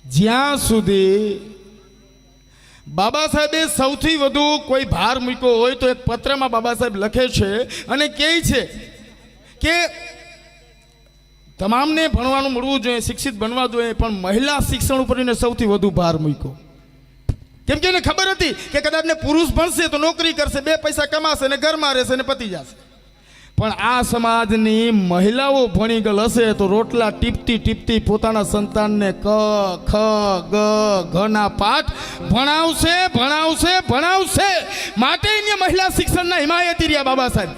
જ્યાં સુધી બાબા સાહેબે સૌથી વધુ કોઈ ભાર મૂક્યો હોય તો એક પત્રમાં બાબા સાહેબ લખે છે અને કહે છે કે તમામને ભણવાનું મળવું જોઈએ, શિક્ષિત બનવા જોઈએ, પણ મહિલા શિક્ષણ ઉપર એને સૌથી વધુ ભાર મૂક્યો. કેમ કે એને ખબર હતી કે કદાચ ને પુરુષ ભણશે તો નોકરી કરશે, 2 પૈસા કમાશે અને ઘરમાં રહેશે અને પતી જશે. પણ આ સમાજની મહિલાઓ ભણી ગયેલ હશે તો રોટલા ટીપતી ટીપતી પોતાના સંતાનને ક ખ ગ ઘના પાઠ ભણાવશે ભણાવશે ભણાવશે. માટે એને મહિલા શિક્ષણના હિમાયતી રહ્યા બાબા સાહેબ.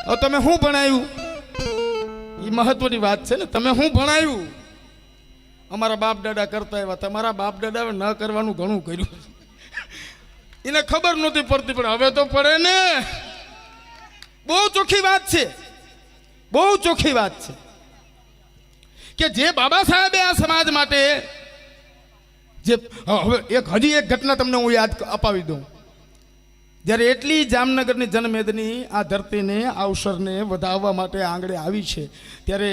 હવે તમે શું ભણાવ્યું એ મહત્વની વાત છે ને. તમે શું ભણાવ્યું? અમારા બાપ દાદા કરતા એવા, તમારા બાપ દાદા ન કરવાનું ઘણું કર્યું. એને ખબર નહોતી પડતી પણ હવે તો પડે ને. બહુ ચોખ્ખી વાત છે, બહુ ચોખ્ખી વાત છે કે જે બાબા સાહેબે આ સમાજ માટે જે હવે હજી એક ઘટના તમને હું યાદ અપાવી દઉં. જ્યારે એટલી જામનગરની જનમેદની આ ધરતીને અવસરને વધાવવા માટે આંગળે આવી છે ત્યારે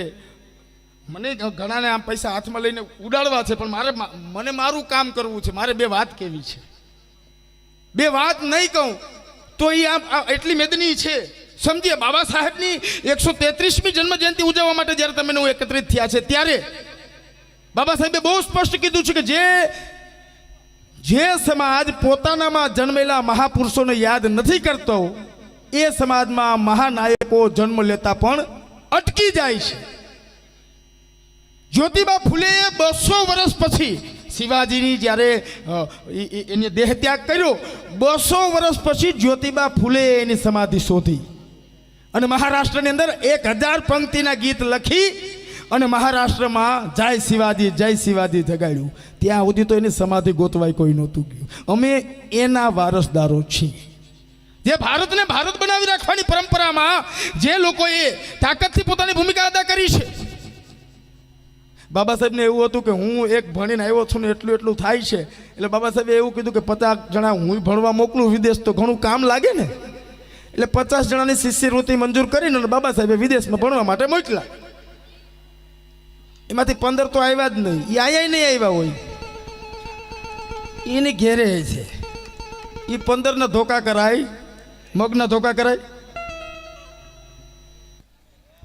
મને ઘણાને આમ પૈસા હાથમાં લઈને ઉડાડવા છે, પણ મને મારું કામ કરવું છે. મારે 2 વાત કહેવી છે. 2 વાત નહીં કહું તો એ એટલી મેદની છે. સમજીએ, બાબા સાહેબની 133મી જન્મ જયંતિ ઉજવવા માટે જ્યારે તમે એકત્રિત થયા છે ત્યારે બાબા સાહેબે બહુ સ્પષ્ટ કીધું છે કે જે સમાજ પોતાનામાં જન્મેલા મહાપુરુષોને યાદ નથી કરતો એ સમાજમાં મહાનાયકો જન્મ લેતા પણ અટકી જાય છે. જ્યોતિબા ફૂલે 200 વર્ષ પછી શિવાજીની જ્યારે એને દેહ ત્યાગ કર્યો, 200 વર્ષ પછી જ્યોતિબા ફૂલે એની સમાધિ શોધી અને મહારાષ્ટ્રની અંદર 1000 પંક્તિના ગીત લખી અને મહારાષ્ટ્રમાં જય શિવાજી જગાડ્યું. ત્યાં સુધી તો એની સમાધિ ગોતવાય કોઈ નહોતું ગયું. અમે એના વારસદારો છીએ. જે ભારતને ભારત બનાવી રાખવાની પરંપરામાં જે લોકોએ તાકાતથી પોતાની ભૂમિકા અદા કરી છે. બાબા સાહેબને એવું હતું કે હું એક ભણીને આવ્યો છું ને એટલું થાય છે, એટલે બાબા સાહેબે એવું કીધું કે 50 જણા હું ભણવા મોકલું વિદેશ તો ઘણું કામ લાગે ને. એટલે 50 જણાની શિષ્યવૃત્તિ મંજૂર કરીને બાબા સાહેબે વિદેશમાં ભણવા માટે મોકલા. એમાંથી 15 તો આવ્યા જ નહીં. એ આયા નહીં આવ્યા હોય, એને ઘેરે છે. એ 15 ના ધોકા કરાય, મગના ધોકા કરાય.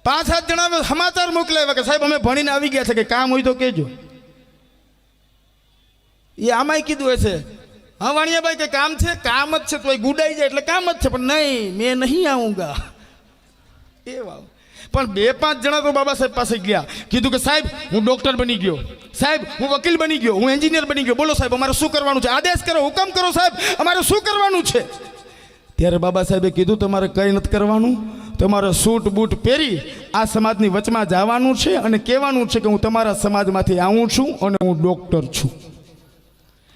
5-7 જણા સમાચાર મોકલાવ્યા કે સાહેબ અમે ભણીને આવી ગયા છે, કે કામ હોય તો કહેજો. એ આમાંય કીધું હશે, હા વાણિયાભાઈ કે કામ છે, કામ જ છે તો ગુડાઈ જાય એટલે કામ જ છે, પણ નહીં મેં નહીં આવુંગા. એ વાવ. પણ 2-5 જણા તો બાબા સાહેબ પાસે ગયા, કીધું કે સાહેબ હું ડોક્ટર બની ગયો, સાહેબ હું વકીલ બની ગયો, હું એન્જિનિયર બની ગયો, બોલો સાહેબ અમારે શું કરવાનું છે? આદેશ કરો, હુકમ કરો સાહેબ, અમારે શું કરવાનું છે? ત્યારે બાબા સાહેબે કીધું તમારે કંઈ નથી કરવાનું, તમારે સૂટ બૂટ પહેરી આ સમાજની વચમાં જવાનું છે અને કહેવાનું છે કે હું તમારા સમાજમાંથી આવું છું અને હું ડોક્ટર છું.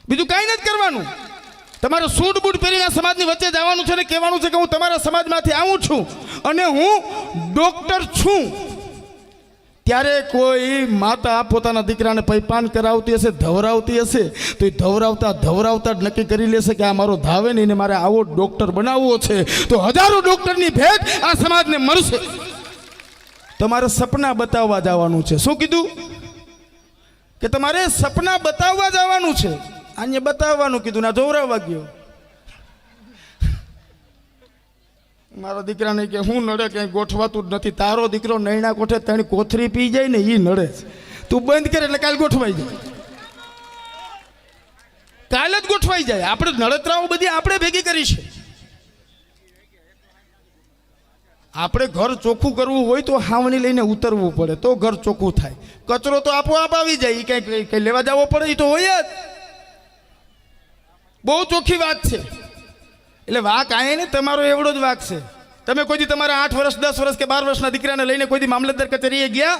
બીજું કાંઈ નથી કરવાનું. તમારે સૂટ બૂટ પહેરીને આ સમાજની વચ્ચે જવાનું છે અને કહેવાનું છે કે હું તમારા સમાજમાંથી આવું છું અને હું ડોક્ટર છું. ત્યારે કોઈ માતા પોતાના દીકરાને પૈપાન કરાવતી હશે, ધવરાવતી હશે, તો એ ધવરાવતા જ નક્કી કરી લેશે કે આ મારો ધાવે નહીં ને મારે આવો ડોક્ટર બનાવવો છે. તો હજારો ડોક્ટરની ભેટ આ સમાજને મળશે. તમારે સપના બતાવવા જવાનું છે. શું કીધું? કે તમારે સપના બતાવવા જવાનું છે. આને બતાવવાનું કીધું ના ધવરાવવા ગયો. મારા દીકરાને કે હું નડે ક્યાંય ગોઠવાતું જ નથી. તારો દીકરો નૈણા કોઠે 3 કોથરી પી જાય ને એ નડે. તું બંધ કરે એટલે કાલ ગોઠવાઈ જાય, કાલ જ ગોઠવાઈ જાય. આપણે નડતરાઓ બધી આપણે ભેગી કરી છે. આપણે ઘર ચોખ્ખું કરવું હોય તો હાવણી લઈને ઉતરવું પડે તો ઘર ચોખ્ખું થાય. કચરો તો આપોઆપ આવી જાય, એ કંઈ લેવા જવો પડે એ તો હોય જ. બહુ ચોખ્ખી વાત છે. એટલે વાક આય ને તમારો એવડો જ વાક છે. તમે કોઈ દી તમારા 8 વર્ષ 10 વર્ષ કે 12 વર્ષના દીકરાને લઈને કોઈ દી મામલતદાર કચેરીએ ગયા?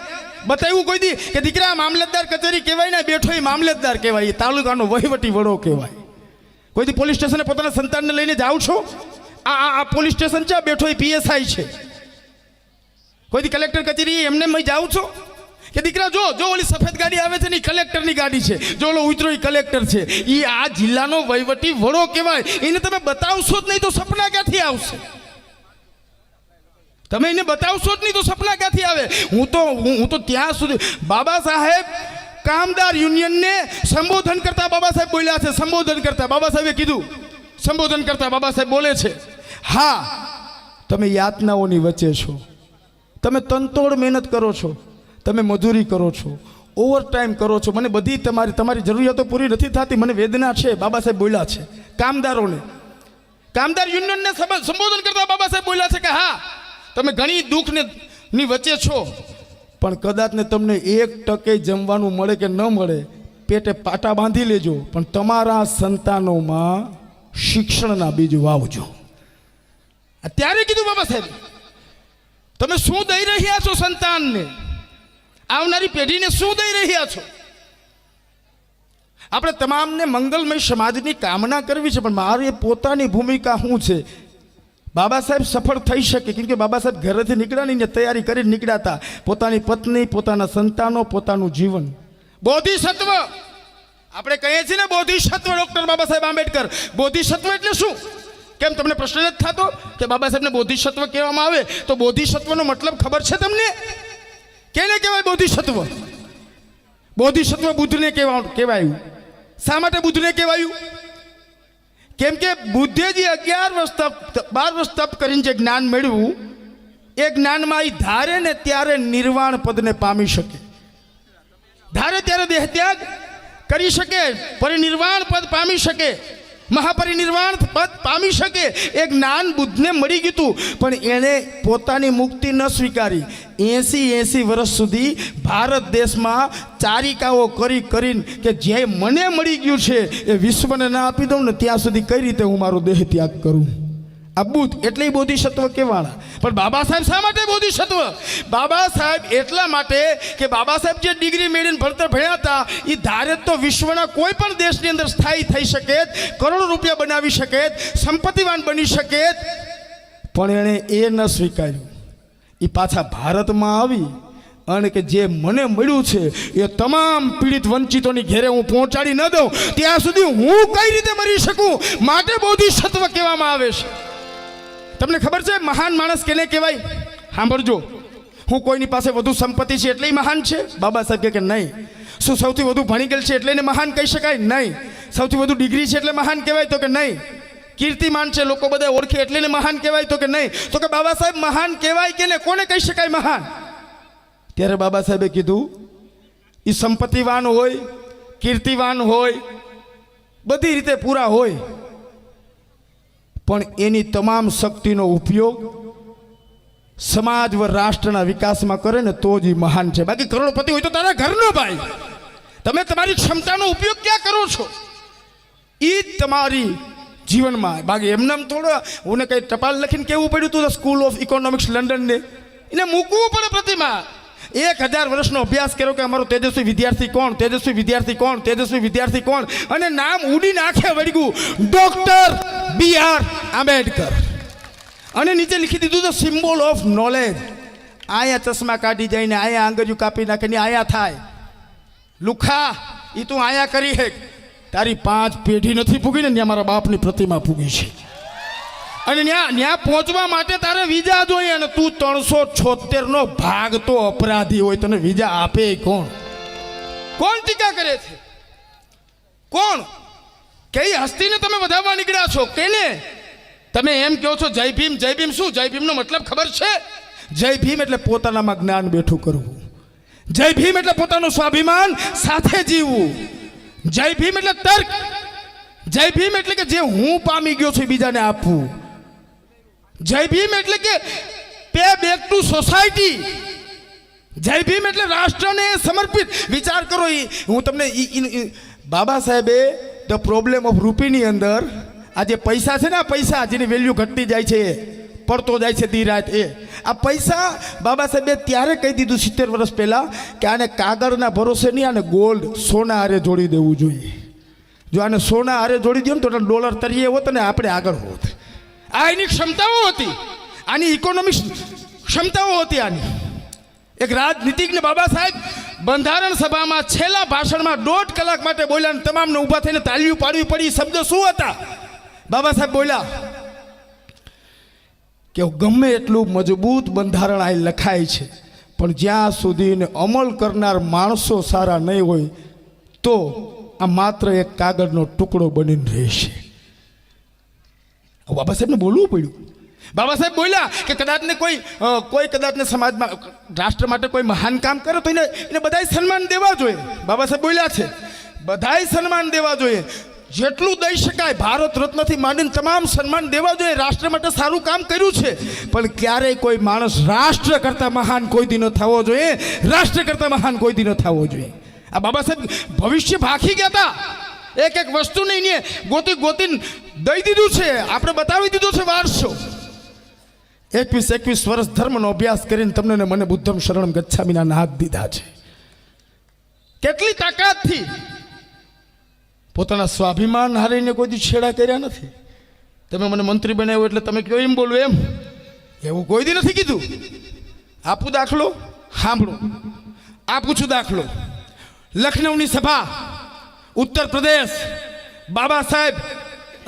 બતાવ્યું કોઈ દી કે દીકરા મામલતદાર કચેરી કહેવાય ને બેઠો એ મામલતદાર કહેવાય, તાલુકાનો વહીવટી વડો કહેવાય. કોઈ દી પોલીસ સ્ટેશને પોતાના સંતાનને લઈને જાઓ છો? આ પોલીસ સ્ટેશન છે, બેઠો એ PSI છે. કોઈ દી કલેક્ટર કચેરી એમને જાઓ છો? કે દીકરા જો ઓલી સફેદ ગાડી આવે છે ને કલેક્ટરની ગાડી છે, જો ઓલો ઉતરો એ કલેક્ટર છે, એ આ જિલ્લાનો વહીવટી વડો કહેવાય. એને તમે બતાવશો જ નહીં તો સપના ક્યાંથી આવશે? તમે એને બતાવશો જ નહીં તો સપના ક્યાંથી આવે? હું તો ત્યાં સુધી બાબા સાહેબ કામદાર યુનિયનને સંબોધન કરતા બાબા સાહેબ બોલ્યા છે. સંબોધન કરતા બાબા સાહેબે કીધું, સંબોધન કરતા બાબા સાહેબ બોલે છે, હા તમે યાતનાઓની વચ્ચે છો, તમે તનતોડ મહેનત કરો છો, તમે મજૂરી કરો છો, ઓવરટાઈમ કરો છો, મને બધી તમારી જરૂરિયાતો પૂરી નથી થતી, મને વેદના છે. બાબા સાહેબ બોલ્યા છે કામદારોને, કામદાર યુનિયનને સંબોધન કરતા બાબા સાહેબ બોલ્યા છે કે હા તમે ઘણી દુઃખની વચ્ચે છો, પણ કદાચ ને તમને 1% જમવાનું મળે કે ન મળે, પેટે પાટા બાંધી લેજો, પણ તમારા સંતાનોમાં શિક્ષણના બીજ વાવજો. અત્યારે કીધું બાબા સાહેબ, તમે શું દઈ રહ્યા છો સંતાનને, આવનારી પેઢીને શું દઈ રહ્યા છો? આપણે તમામને મંગલમય સમાજની કામના કરવી છે, પણ મારી પોતાની ભૂમિકા શું છે? બાબા સાહેબ સફળ થઈ શકે, કેમ કે બાબા સાહેબ ઘરેથી નીકળ્યા ને તૈયારી કરીને નીકળ્યા હતા. પોતાની પત્ની, પોતાના સંતાનો, પોતાનું જીવન. બોધિસત્વ આપણે કહીએ છીએ ને, બોધિસત્વ ડૉક્ટર બાબા સાહેબ આંબેડકર. બોધિસત્વ એટલે શું? કેમ તમને પ્રશ્ન નથી થતો કે બાબા સાહેબને બોધિસત્વ કહેવામાં આવે તો બોધિસત્વનો મતલબ ખબર છે તમને? કેને કહેવાય બોધિસત્વ? બોધિસત્વ બુદ્ધને કહેવાયું. શા માટે બુદ્ધને કહેવાયું? કેમ કે બુદ્ધે જે 12 વર્ષ તપ કરીને જે જ્ઞાન મેળવ્યું, એ જ્ઞાનમાં એ ધારે ને ત્યારે નિર્વાણ પદને પામી શકે, ધારે ત્યારે દેહ ત્યાગ કરી શકે, પરિનિર્વાણ પદ પામી શકે, મહાપરિનિર્વાણ પદ પામી શકે. એ જ્ઞાન બુદ્ધને મળી ગયું હતું, પણ એણે પોતાની મુક્તિ ન સ્વીકારી. 80 વર્ષ સુધી ભારત દેશમાં ચારિકાઓ કરીને કે જે મને મળી ગયું છે એ વિશ્વને ના આપી દઉં ને ત્યાં સુધી કઈ રીતે હું મારો દેહ ત્યાગ કરું? આ બુદ્ધ એટલે બોધિસત્વ કહેવાના. પણ બાબા સાહેબ શા માટે બોધિસત્વ? બાબા સાહેબ એટલા માટે કે બાબા સાહેબ જે ડિગ્રી મેળવીને ભણતર ભણ્યા હતા, એ ધારે તો વિશ્વના કોઈ પણ દેશની અંદર સ્થાયી થઈ શકે, કરોડો રૂપિયા બનાવી શકે, સંપત્તિવાન બની શકે, પણ એણે એ ન સ્વીકાર્યું. એ પાછા ભારતમાં આવી અને કે જે મને મળ્યું છે એ તમામ પીડિત વંચિતોની ઘેરે હું પહોંચાડી ન દઉં ત્યાં સુધી હું કઈ રીતે મરી શકું? માટે બોધિસત્વ કહેવામાં આવે છે. તમને ખબર છે મહાન માણસ કેને કહેવાય? સાંભળજો. હું કોઈની પાસે વધુ સંપત્તિ છે એટલે મહાન છે? બાબા સાહેબ કે નહીં. શું સૌથી વધુ ભણી ગયેલ છે એટલે એને મહાન કહી શકાય? નહીં. સૌથી વધુ ડિગ્રી છે એટલે મહાન કહેવાય? તો કે નહીં. કીર્તિમાન છે, લોકો બધા ઓળખે એટલે એને મહાન કહેવાય? તો કે નહીં. તો કે બાબા સાહેબ મહાન કહેવાય કે ને કોને કહી શકાય મહાન? ત્યારે બાબા સાહેબે કીધું, એ સંપત્તિવાન હોય, કીર્તિવાન હોય, બધી રીતે પૂરા હોય, પણ એની તમામ શક્તિનો ઉપયોગ સમાજ વ રાષ્ટ્રના વિકાસમાં કરે ને તો જ એ મહાન છે. બાકી કરોડપતિ હોય તો તારા ઘરનો ભાઈ, તમે તમારી ક્ષમતાનો ઉપયોગ ક્યાં કરો છો? એ જ તમારી જીવનમાં. બાકી એમને થોડો હું કંઈ ટપાલ લખીને કહેવું પડ્યું હતું સ્કૂલ ઓફ ઇકોનોમિક્સ લંડનને, એને મૂકવું પડે પ્રતિમા. 1000 વર્ષનો અભ્યાસ કર્યો કે અમારો તેજસ્વી વિદ્યાર્થી કોણ, તેજસ્વી વિદ્યાર્થી કોણ, તેજસ્વી વિદ્યાર્થી કોણ, અને નામ ઉડીને આંખે વળગ્યું ડૉક્ટર BR આંબેડકર, અને નીચે લીખી દીધું તો સિમ્બોલ ઓફ નોલેજ. આયા ચશ્મા કાઢી જઈને આયા આંગળીઓ કાપી નાખે ને આયા થાય લુખા, એ તું આયા કરી હે. તારી 5 પેઢી નથી પૂગી ને ત્યાં મારા બાપની પ્રતિમા પૂગી છે, અને ત્યાં પહોંચવા માટે તારે વિઝા જોઈએ, અને તું 376નો ભાગતો અપરાધી હોય, તને વિઝા આપે કોણ? કોણ ટીકા કરે છે? કોણ? કઈ હસ્તીને તમે વધાવવા નીકળ્યા છો? કેને? તમે એમ કહો છો જય ભીમ. જય ભીમ શું? જય ભીમનો મતલબ ખબર છે? જય ભીમ એટલે પોતાનામાં જ્ઞાન બેઠું કરવું. જય ભીમ એટલે પોતાનું સ્વાભિમાન સાથે જીવવું. જય ભીમ એટલે તર્ક. જય ભીમ એટલે કે જે હું પામી ગયો છું બીજાને આપવું. જય ભીમ એટલે કે પે બેક ટુ સોસાયટી. જય ભીમ એટલે રાષ્ટ્રને સમર્પિત. વિચાર કરો, હું તમને બાબા સાહેબે ધ પ્રોબ્લેમ ઓફ રૂપીની અંદર આ જે પૈસા છે ને, આ પૈસા જેની વેલ્યુ ઘટતી જાય છે, પડતો જાય છે દી રાત, આ પૈસા બાબા સાહેબે ત્યારે કહી દીધું 70 વર્ષ પહેલાં કે આને કાગળના ભરોસે નહીં, આને ગોલ્ડ સોના હારે જોડી દેવું જોઈએ. જો આને સોના હારે જોડી દો ને તો ડોલર તરીએ હોત ને આપણે આગળ હોત. આ એની ક્ષમતાઓ હતી, આની ઇકોનોમિક્સ ક્ષમતાઓ હતી. આની એક રાજનીતિજ્ઞ બાબા સાહેબ બંધારણ સભામાં છેલ્લા ભાષણમાં 1.5 કલાક માટે બોલ્યા, અને તમામને ઊભા થઈને તાળીઓ પાડવી પડી. શબ્દ શું હતા? બાબા સાહેબ બોલ્યા કે ગમે એટલું મજબૂત બંધારણ આ લખાય છે, પણ જ્યાં સુધી એને અમલ કરનાર માણસો સારા નહીં હોય તો આ માત્ર એક કાગળનો ટુકડો બનીને રહેશે. બાબા સાહેબને બોલવું પડ્યું. બાબા સાહેબ બોલ્યા કે કદાચને કોઈ કદાચને સમાજમાં રાષ્ટ્ર માટે કોઈ મહાન કામ કરે તો એને બધાય સન્માન દેવા જોઈએ. બાબા સાહેબ બોલ્યા છે બધાય સન્માન દેવા જોઈએ, જેટલું દઈ શકાય. ભારત રત્નથી માંડીને તમામ સન્માન દેવા જોઈએ. રાષ્ટ્ર માટે સારું કામ કર્યું છે, પણ ક્યારેય કોઈ માણસ રાષ્ટ્ર કરતાં મહાન કોઈ દી ન થવો જોઈએ. રાષ્ટ્ર કરતાં મહાન કોઈ દી ન થવો જોઈએ. આ બાબા સાહેબ ભવિષ્ય ભાખી ગયા હતા. એક એક વસ્તુ નહીં ગોતીને દઈ દીધું છે, આપણે બતાવી દીધું છે વારસો. 21 વર્ષ ધર્મનો અભ્યાસ કરીને તમને ને મને બુદ્ધમ શરણમ ગચ્છામીના નાદ દીધા છે. કેટલી તાકાતથી પોતાના સ્વાભિમાન હારીને કોઈ દી છેડા કર્યા નથી. તમે મને મંત્રી બનાવ્યો એટલે તમે કયો એમ બોલો એમ, એવું કોઈ દી નથી કીધું. આપું દાખલો, સાંભળો. આપું છું દાખલો. લખનૌની સભા, ઉત્તર પ્રદેશ, બાબા સાહેબ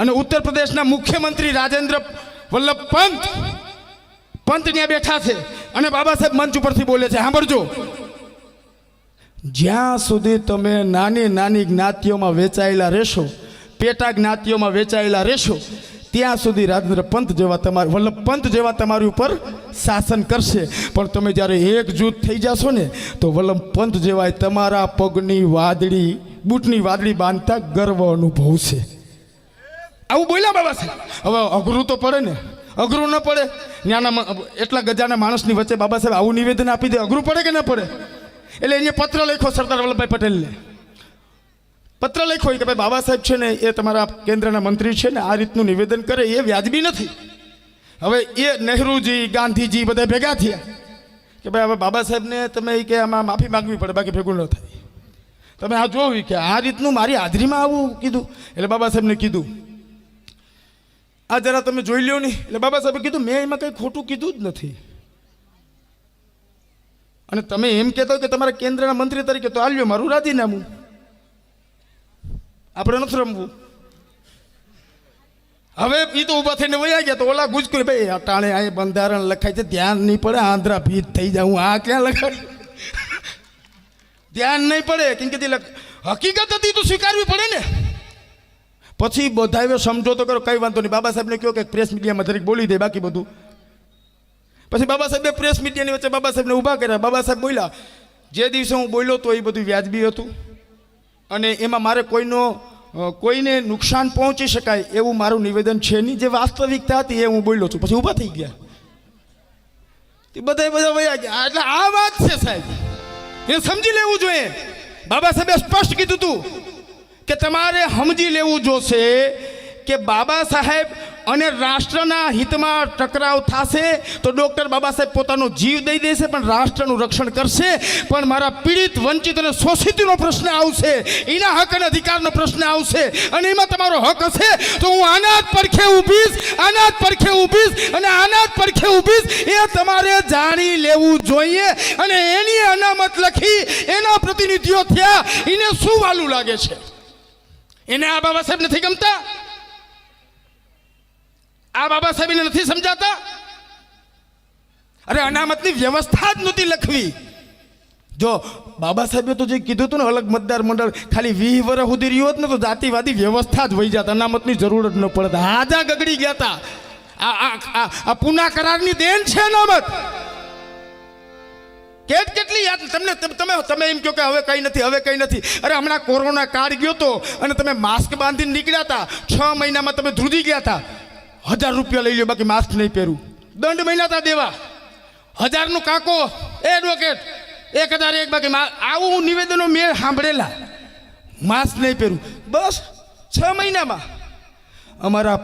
અને ઉત્તર પ્રદેશના મુખ્યમંત્રી રાજેન્દ્ર વલ્લભ પંત ત્યાં બેઠા છે અને બાબા સાહેબ મંચ ઉપરથી બોલે છે. સાંભળજો, જ્યાં સુધી તમે નાની નાની જ્ઞાતિઓમાં વેચાયેલા રહેશો, પેટા જ્ઞાતિઓમાં વેચાયેલા રહેશો, ત્યાં સુધી રાજેન્દ્ર પંત જેવા વલ્લભ પંત જેવા તમારી ઉપર શાસન કરશે. પણ તમે જ્યારે એકજૂથ થઈ જશો ને તો વલ્લભ પંત જેવાય તમારા પગની વાદળી, બૂટની વાદળી બાંધતા ગર્વ અનુભવશે. આવું બોલ્યા બાબા સાહેબ. હવે અઘરું તો પડે ને, અઘરું ન પડે? ત્યાંના એટલા ગજાના માણસની વચ્ચે બાબા સાહેબ આવું નિવેદન આપી દે, અઘરું પડે કે ન પડે? એટલે એને પત્ર લખ્યો સરદાર વલ્લભભાઈ પટેલને. પત્ર લખ્યો કે ભાઈ બાબા સાહેબ છે ને એ તમારા કેન્દ્રના મંત્રી છે ને આ રીતનું નિવેદન કરે એ વ્યાજબી નથી. હવે એ નહેરુજી, ગાંધીજી બધા ભેગા થયા કે ભાઈ હવે બાબા સાહેબને તમે કે આમાં માફી માગવી પડે, બાકી ભેગું ન થાય. તમે આ જોયું કે આ રીતનું મારી હાજરીમાં આવું કીધું. એટલે બાબા સાહેબને કીધું આ જરા તમે જોઈ લ્યો નહીં. એટલે બાબા સાહેબે કીધું મેં એમાં કંઈ ખોટું કીધું જ નથી. અને તમે એમ કહેતો કે તમારા કેન્દ્રના મંત્રી તરીકે તો આલ્યો મારું રાજીનામું, આપણે નથી રમવું. હવે એ તો ઊભા થઈને વયા ગયા. તો ઓલા ગુજકુરી ભાઈ અટાણે આ બંધારણ લખાય છે, ધ્યાન નહીં પડે, આંધ્રા ભીત થઈ જાઉં, આ ક્યાં લખાય? ધ્યાન નહીં પડે કેમ કે હકીકત હતી તો સ્વીકારવી પડે ને. પછી બધાએ સમજોતો કરો, કઈ વાંધો નહીં. બાબા સાહેબને કહ્યું કે પ્રેસ મીડિયામાં દરેક બોલી દે, બાકી બધું. પછી બાબા સાહેબે પ્રેસ મીડિયાની વચ્ચે બાબા સાહેબને ઊભા કર્યા. બાબા સાહેબ બોલ્યા જે દિવસે હું બોલ્યો તો એ બધું વ્યાજબી હતું અને એમાં મારે કોઈને નુકસાન પહોંચી શકાય એવું મારું નિવેદન છે નહીં. જે વાસ્તવિકતા હતી એ હું બોલ્યો છું. પછી ઊભા થઈ ગયા. બધા વયા ગયા. એટલે આ વાત છે સાહેબ, એ સમજી લેવું જોઈએ. બાબા સાહેબે સ્પષ્ટ કીધું હતું કે તમારે સમજી લેવું જોશે કે બાબા સાહેબ અને રાષ્ટ્રના હિતમાં ટકરાવ થશે તો ડૉક્ટર બાબા સાહેબ પોતાનો જીવ દઈ દેશે પણ રાષ્ટ્રનું રક્ષણ કરશે. પણ મારા પીડિત, વંચિત અને શોષિતનો પ્રશ્ન આવશે, એના હક અને અધિકારનો પ્રશ્ન આવશે અને એમાં તમારો હક હશે તો હું આના જ પડખે ઊભીશ, આના જ પડખે ઊભીશ અને આના જ પડખે ઊભીશ. એ તમારે જાણી લેવું જોઈએ. અને એની અનામત લખી એના પ્રતિનિધિઓ થયા, એને શું વાલું લાગે છે? એને આ બાબા સાહેબ નથી ગમતા? આ બાબા સાહેબને નથી સમજાતા? અરે અનામતની વ્યવસ્થા જ નહોતી લખવી. જો બાબા સાહેબે તો જે કીધું હતું ને અલગ મતદાર મંડળ ખાલી 20 વર્ષ સુધી રહ્યો ને તો જાતિવાદી વ્યવસ્થા જ વહી જાત, અનામતની જરૂર જ ન પડત. હાજા ગગડી ગયા હતા. આ પુના કરારની દેન છે અનામત. કેટલી યાદ તમે એમ કહો કે હવે કંઈ નથી, હવે કંઈ નથી. અરે હમણાં કોરોના કાળ ગયો તો અને તમે માસ્ક બાંધીને નીકળ્યા હતા, 6 મહિનામાં તમે ધ્રુજી ગયા હતા. 1000 રૂપિયા લઈ લો બાકી માસ્ક નહીં પહેરું. દંડ મહિના હતા દેવા. 1000નું કાકો એડવોકેટ 1001 બાકી. આવું નિવેદનો મેં સાંભળેલા. માસ્ક નહીં પહેરું બસ 6 મહિનામાં. અમારા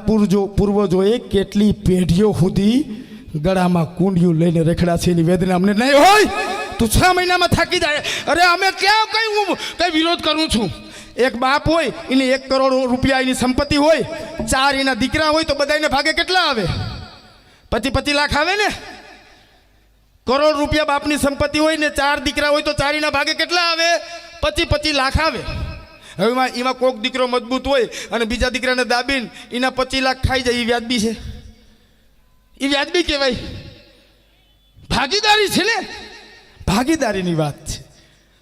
પૂર્વજોએ કેટલી પેઢીઓ સુધી ગળામાં કુંડિયું લઈને રેખડા છે. એની વેદના અમને નહીં હોય. તું 6 મહિનામાં થાકી જાય. અરે અમે ક્યાં કઈ વિરોધ કરું છું? એક બાપ હોય એને 1 કરોડ રૂપિયા એની સંપત્તિ હોય, 4 એના દીકરા હોય તો બધાને ભાગે કેટલા આવે? 25 લાખ આવે ને. કરોડ રૂપિયા બાપની સંપત્તિ હોય ને 4 દીકરા હોય તો 4 એના ભાગે કેટલા આવે? 25 લાખ આવે. હવે એમાં કોઈક દીકરો મજબૂત હોય અને બીજા દીકરાને દાબીને એના 25 લાખ ખાઈ જાય. એ વ્યાજબી છે? એ વ્યાજબી કહેવાય? ભાગીદારી છે ને. ભાગીદારીની વાત છે.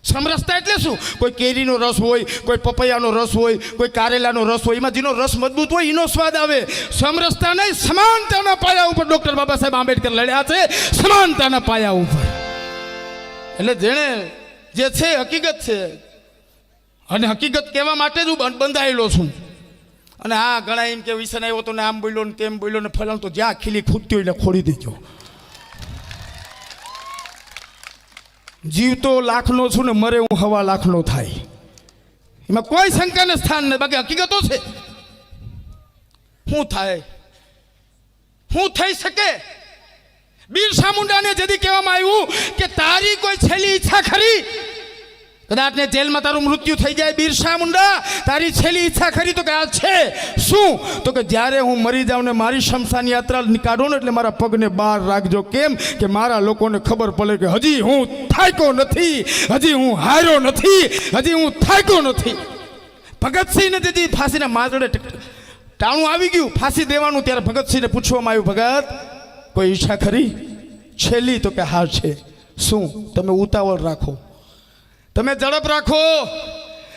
સમરસતા એટલે શું? કોઈ કેરીનો રસ હોય, કોઈ પપૈયાનો રસ હોય, કોઈ કારેલાનો રસ હોય, એમાં જેનો રસ મજબૂત હોય એનો સ્વાદ આવે. સમરસતા નહીં, સમાનતાના પાયા ઉપર ડૉક્ટર બાબા સાહેબ આંબેડકર લડ્યા છે, સમાનતાના પાયા ઉપર. એટલે જેણે જે છે હકીકત છે, અને હકીકત કહેવા માટે જ હું બંધાયેલો છું. અને આ ઘણા એમ કે વિસન આવ્યો તો ને આમ બોલ્યો ને તેમ બોલ્યો ને ફલાણ, તો જ્યાં ખીલી ખૂટતી હોય એટલે ખોડી દેજો. જીવ તો લાખનો છું ને મરે હું 1.25 લાખનો થાય, એમાં કોઈ શંકાને સ્થાન નથી. બાકી હકીકતો છે. શું થાય, શું થઈ શકે? બિરસા મુંડાને જેથી કહેવામાં આવ્યું કે તારી કોઈ છેલ્લી ઈચ્છા ખરી? કદાચ ને જેલમાં તારું મૃત્યુ થઈ જાય, બિરસા મુંડા તારી છેલ્લી ઈચ્છા ખરી? તો કે આ છે. શું? તો કે જ્યારે હું મરી જાઉં ને મારી શમશાન યાત્રા નીકાળો ને એટલે મારા પગને બહાર રાખજો. કેમ? કે મારા લોકોને ખબર પડે કે હજી હું થાક્યો નથી, હજી હું હાર્યો નથી, હજી હું થાક્યો નથી. ભગતસિંહને તેથી ફાંસીના માજડે ટાણું આવી ગયું ફાંસી દેવાનું, ત્યારે ભગતસિંહને પૂછવામાં આવ્યું, ભગત કોઈ ઈચ્છા ખરી છેલ્લી? તો કે હા છે. શું? તમે ઉતાવળ રાખો, તમે ઝડપ રાખો,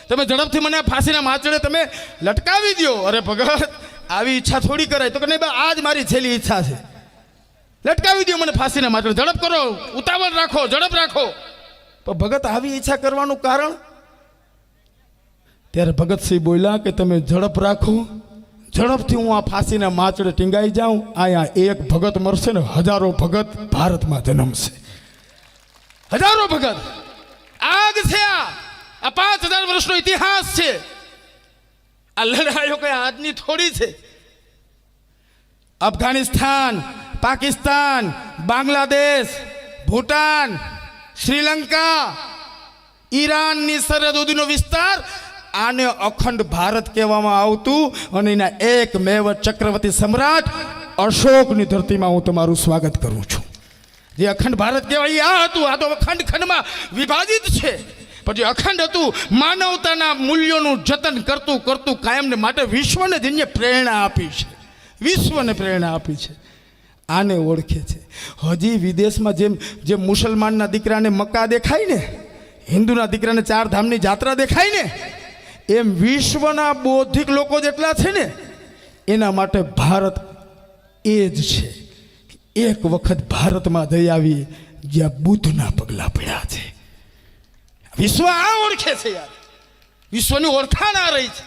તમે ઝડપથી મને ફાંસીના માચડે તમે લટકાવી દો. અરે ભગત આવી ઈચ્છા થોડી કરાય. તો કે નહીં, આ જ મારી છેલ્લી ઈચ્છા છે, લટકાવી દો મને ફાંસીના માચડે. ઝડપ કરો, ઉતાવળ રાખો, ઝડપ રાખો. તો ભગત આવી ઈચ્છા કરવાનું કારણ? ત્યારે ભગતસિંહ બોલ્યા કે તમે ઝડપ રાખો, ઝડપથી હું આ ફાંસીના માચડે ટીંગાઈ જાઉં. અહીંયા એક ભગત મરશે ને 1000 ભગત ભારતમાં જન્મશે. 1000 ભગત. આગ છે. આ 5000 વર્ષનો ઇતિહાસ છે. આ લડાઈઓ કઈ આજની થોડી છે. અફઘાનિસ્તાન, પાકિસ્તાન, બાંગ્લાદેશ, ભૂટાન, શ્રીલંકા, ઈરાનની સરહદોનો વિસ્તાર, આને અખંડ ભારત કહેવામાં આવતું. અને એના એકમેવ ચક્રવર્તી સમ્રાટ અશોકની ધરતીમાં હું તમારું સ્વાગત કરું છું. જે અખંડ ભારત કહેવાય આ હતું. આ તો અખંડ ખંડમાં વિભાજિત છે, પણ જે અખંડ હતું માનવતાના મૂલ્યોનું જતન કરતું કરતું કાયમને માટે વિશ્વને જેને પ્રેરણા આપી છે, વિશ્વને પ્રેરણા આપી છે, આને ઓળખે છે. હજી વિદેશમાં જેમ મુસલમાનના દીકરાને મક્કા દેખાય ને, હિન્દુના દીકરાને 4 ધામની જાત્રા દેખાય ને, એમ વિશ્વના બૌદ્ધિક લોકો જેટલા છે ને એના માટે ભારત એ જ છે. એક વખત ભારતમાં જઈ આવી જ્યાં બુદ્ધના પગલા પડ્યા છે. વિશ્વ આ ઓળખે છે યાર, વિશ્વની ઓળખાણ આ રહી છે.